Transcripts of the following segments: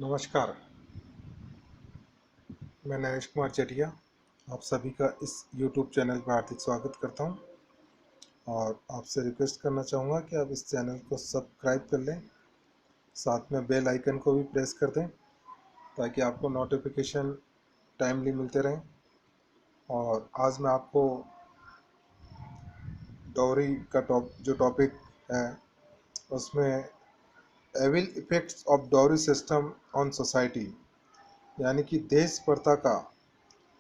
नमस्कार, मैं नरेश कुमार चटिया आप सभी का इस YouTube चैनल पर हार्दिक स्वागत करता हूं और आपसे रिक्वेस्ट करना चाहूँगा कि आप इस चैनल को सब्सक्राइब कर लें, साथ में बेल आइकन को भी प्रेस कर दें ताकि आपको नोटिफिकेशन टाइमली मिलते रहें। और आज मैं आपको डॉवरी का जो टॉपिक है उसमें evil effects of dowry system on society, यानी कि देश प्रथा का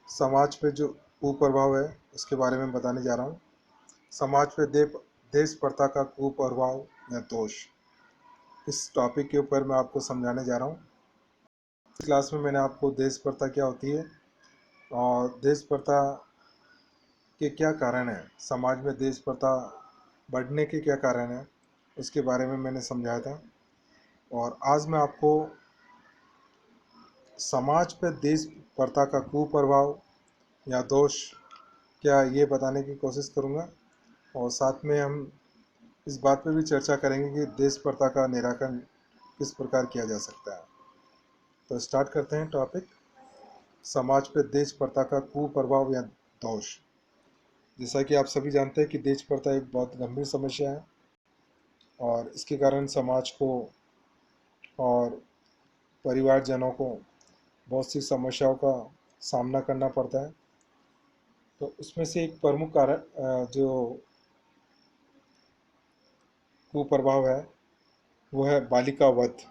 समाज पे जो कुप्रभाव है उसके बारे में बताने जा रहा हूँ। समाज पे देश प्रथा का कुप्रभाव या दोष, इस टॉपिक के ऊपर मैं आपको समझाने जा रहा हूँ। इस क्लास में मैंने आपको देश प्रथा क्या होती है और देश प्रथा के क्या कारण हैं, समाज में देश प्रथा बढ़ने के क्या कारण हैं, उसके बारे में मैंने समझाया था। और आज मैं आपको समाज पर देश प्रथा का कुप्रभाव या दोष क्या ये बताने की कोशिश करूँगा और साथ में हम इस बात पर भी चर्चा करेंगे कि देश प्रथा का निराकरण किस प्रकार किया जा सकता है। तो स्टार्ट करते हैं टॉपिक, समाज पर देश प्रथा का कुप्रभाव या दोष। जैसा कि आप सभी जानते हैं कि देश प्रथा एक बहुत गंभीर समस्या है और इसके कारण समाज को और परिवारजनों को बहुत सी समस्याओं का सामना करना पड़ता है। तो उसमें से एक प्रमुख कारण जो कुप्रभाव है वो है बालिका वध।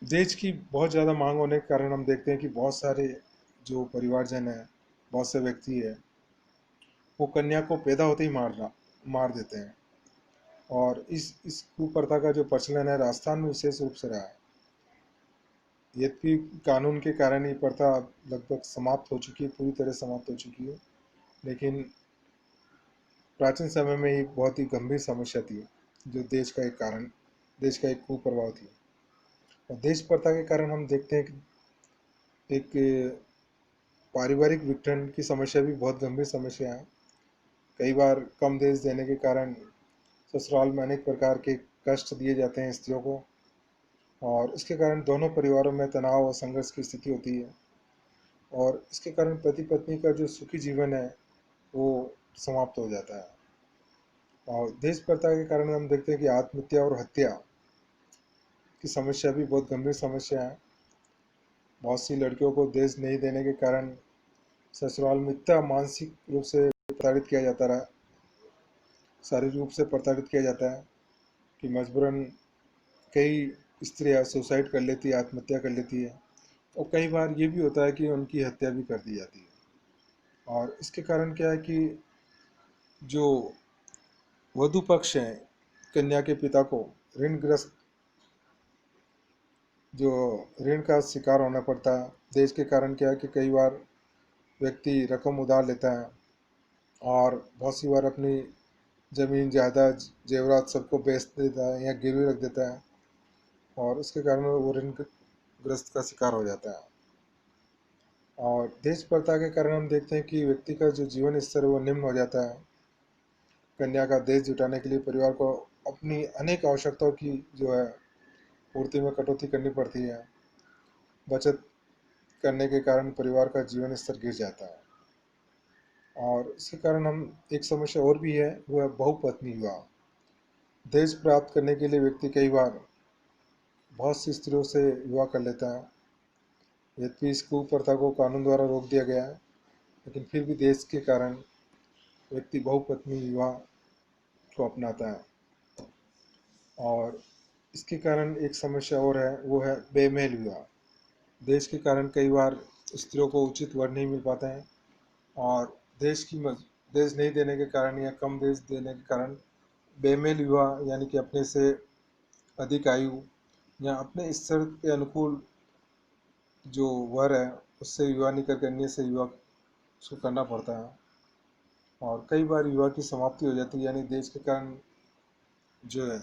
देश की बहुत ज़्यादा मांग होने के कारण हम देखते हैं कि बहुत सारे जो परिवारजन हैं, बहुत से व्यक्ति है, वो कन्या को पैदा होते ही मार देते हैं। और इस कुप्रथा का जो प्रचलन है राजस्थान में विशेष रूप से रहा है। यद्यपि कानून के कारण ये प्रथा लगभग समाप्त हो चुकी है, पूरी तरह समाप्त हो चुकी है, लेकिन प्राचीन समय में ये बहुत ही गंभीर समस्या थी जो देश का एक कुप्रभाव थी। और देश प्रथा के कारण हम देखते हैं कि एक पारिवारिक विघटन की समस्या भी बहुत गंभीर समस्या है। कई बार कम देश देने के कारण ससुराल में अनेक प्रकार के कष्ट दिए जाते हैं स्त्रियों को और इसके कारण दोनों परिवारों में तनाव और संघर्ष की स्थिति होती है और इसके कारण पति पत्नी का जो सुखी जीवन है वो समाप्त हो जाता है। और देश प्रथा के कारण हम देखते हैं कि आत्महत्या और हत्या की समस्या भी बहुत गंभीर समस्या है। बहुत सी लड़कियों को दहेज नहीं देने के कारण ससुराल में इतना मानसिक रूप से प्रताड़ित किया जाता रहा, शारीरिक रूप से प्रताड़ित किया जाता है कि मजबूरन कई स्त्रियां सुसाइड कर लेती है, आत्महत्या कर लेती है और कई बार ये भी होता है कि उनकी हत्या भी कर दी जाती है। और इसके कारण क्या है कि जो वधु पक्ष है, कन्या के पिता को ऋणग्रस्त जो ऋण का शिकार होना पड़ता है। देश के कारण क्या है कि कई बार व्यक्ति रकम उधार लेता है और बहुत सी बार अपनी ज़मीन जायदाद जेवरात सबको बेच देता है या गिरवी रख देता है और उसके कारण वो ऋणग्रस्त का शिकार हो जाता है। और देश प्रथा के कारण हम देखते हैं कि व्यक्ति का जो जीवन स्तर है वो निम्न हो जाता है। कन्या का दहेज जुटाने के लिए परिवार को अपनी अनेक आवश्यकताओं की जो है पूर्ति में कटौती करनी पड़ती है। बचत करने के कारण परिवार का जीवन स्तर गिर जाता है। और इसके कारण हम एक समस्या और भी है, वो है बहुपत्नी विवाह। दहेज प्राप्त करने के लिए व्यक्ति कई बार बहुत सी स्त्रियों से विवाह कर लेता है। यद्यपि इस कुप्रथा को कानून द्वारा रोक दिया गया है, लेकिन फिर भी देश के कारण व्यक्ति बहुपत्नी विवाह को अपनाता है। और इसके कारण एक समस्या और है, वो है बेमेल विवाह। देश के कारण कई बार स्त्रियों को उचित वर नहीं मिल पाता है और देश नहीं देने के कारण या कम देश देने के कारण बेमेल विवाह, यानी कि अपने से अधिक आयु या अपने स्तर के अनुकूल जो वर है उससे विवाह नहीं करके अन्य से विवाह उसको करना पड़ता है और कई बार विवाह की समाप्ति हो जाती है, यानी देश के कारण जो है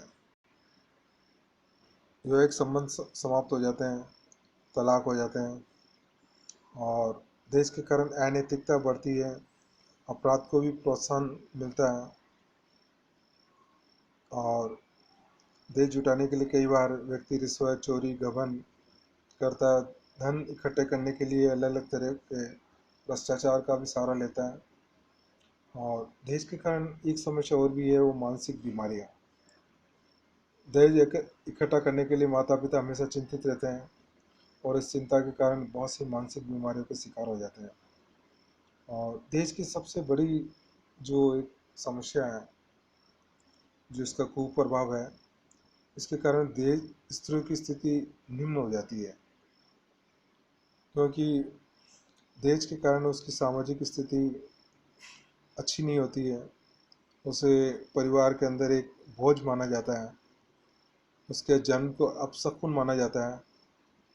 वैवाहिक संबंध समाप्त हो जाते हैं, तलाक हो जाते हैं। और देश के कारण अनैतिकता बढ़ती है, अपराध को भी प्रोत्साहन मिलता है और देश जुटाने के लिए कई बार व्यक्ति रिश्वत, चोरी, गबन करता है, धन इकट्ठे करने के लिए अलग अलग तरह के भ्रष्टाचार का भी सहारा लेता है। और दहेज के कारण एक समस्या और भी है, वो मानसिक बीमारियाँ। दहेज इकट्ठा करने के लिए माता पिता हमेशा चिंतित रहते हैं और इस चिंता के कारण बहुत सी मानसिक बीमारियों के शिकार हो जाते हैं। और दहेज की सबसे बड़ी जो एक समस्या है, जो इसका कुप्रभाव है, इसके कारण दहेज स्त्रियों की स्थिति निम्न हो जाती है, क्योंकि दहेज के कारण उसकी सामाजिक स्थिति अच्छी नहीं होती है। उसे परिवार के अंदर एक बोझ माना जाता है, उसके जन्म को अपशकुन माना जाता है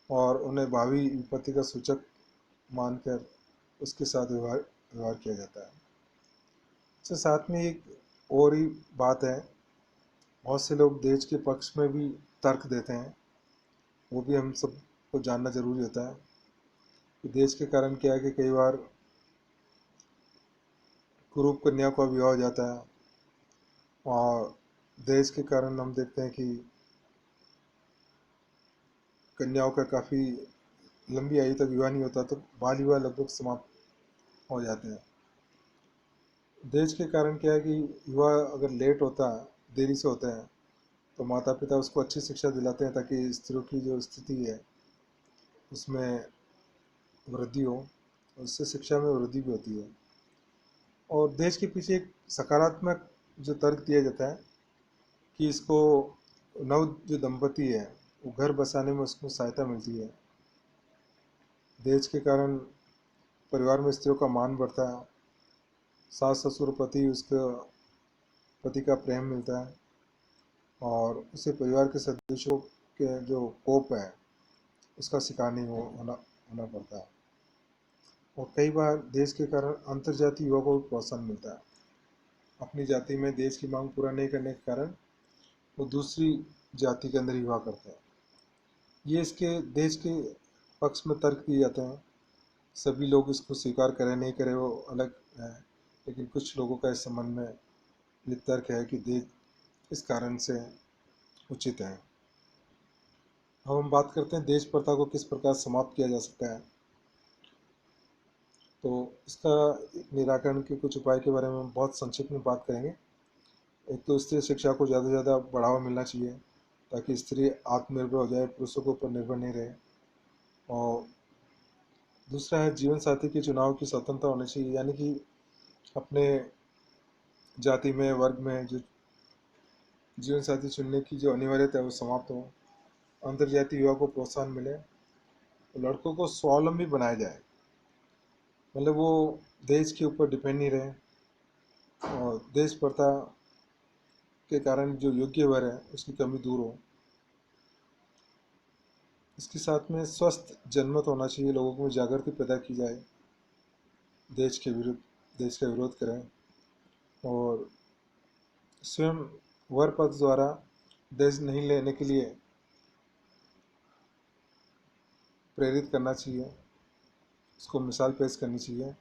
और उन्हें भावी विपत्ति का सूचक मानकर उसके साथ व्यवहार व्यवहार किया जाता है। इसके साथ में एक और ही बात है, बहुत से लोग दहेज के पक्ष में भी तर्क देते हैं, वो भी हम सबको जानना जरूरी होता है कि दहेज के कारण क्या है कि कई बार कुरूप कन्या का विवाह हो जाता है और दहेज के कारण हम देखते हैं कि कन्याओं का काफ़ी लंबी आयु तक विवाह नहीं होता, तो बाल विवाह लगभग समाप्त हो जाते हैं। दहेज के कारण क्या है कि विवाह अगर लेट होता है, देरी से होता है, तो माता पिता उसको अच्छी शिक्षा दिलाते हैं ताकि स्त्रियों की जो स्थिति है उसमें वृद्धि हो, उससे शिक्षा में वृद्धि भी होती है। और दहेज के पीछे एक सकारात्मक जो तर्क दिया जाता है कि इसको नव जो दंपति है वो घर बसाने में उसको सहायता मिलती है। दहेज के कारण परिवार में स्त्रियों का मान बढ़ता है, सास ससुर पति उसका पति का प्रेम मिलता है और उसे परिवार के सदस्यों के जो कोप है उसका शिकार नहीं होना होना पड़ता है। और कई बार देश के कारण अंतर्जातीय युवा को भी प्रोत्साहन मिलता है। अपनी जाति में देश की मांग पूरा नहीं करने के कारण वो दूसरी जाति के अंदर विवाह करते हैं। ये इसके देश के पक्ष में तर्क दिए जाते हैं। सभी लोग इसको स्वीकार करें नहीं करें वो अलग है, लेकिन कुछ लोगों का इस संबंध में ये तर्क है कि देश इस कारण से उचित है। अब हम बात करते हैं देश प्रथा को किस प्रकार समाप्त किया जा सकता है। तो इसका निराकरण के कुछ उपाय के बारे में हम बहुत संक्षिप्त में बात करेंगे। एक तो स्त्री शिक्षा को ज़्यादा से ज़्यादा बढ़ावा मिलना चाहिए ताकि स्त्री आत्मनिर्भर हो जाए, पुरुषों के ऊपर निर्भर नहीं रहे। और दूसरा है जीवन साथी के चुनाव की स्वतंत्रता होनी चाहिए, यानी कि अपने जाति में वर्ग में जो जीवन साथी चुनने की जो अनिवार्यता है वो समाप्त हो। अंतर्जातीय युवा को प्रोत्साहन मिले, तो लड़कों को स्वावलंबी बनाया जाए, मतलब वो देश के ऊपर डिपेंड नहीं रहे और देश प्रथा के कारण जो योग्य वर है उसकी कमी दूर हो। इसके साथ में स्वस्थ जनमत होना चाहिए, लोगों में जागृति पैदा की जाए, देश के विरुद्ध देश का विरोध करें और स्वयं वर पक्ष द्वारा देश नहीं लेने के लिए प्रेरित करना चाहिए, उसको मिसाल पेश करनी चाहिए।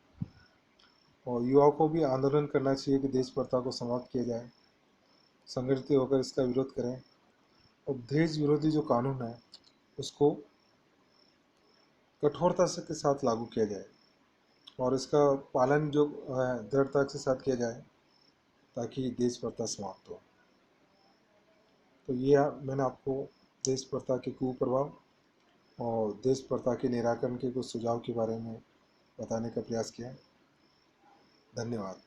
और युवाओं को भी आंदोलन करना चाहिए कि देश प्रथा को समाप्त किया जाए, संगठित होकर इसका विरोध करें। और देश विरोधी जो कानून है उसको कठोरता से के साथ लागू किया जाए और इसका पालन जो है दृढ़ता के साथ किया जाए ताकि देश प्रथा समाप्त हो। तो ये मैंने आपको देश प्रथा के कुप्रभाव और देश प्रथा के निराकरण के कुछ सुझाव के बारे में बताने का प्रयास किया। धन्यवाद।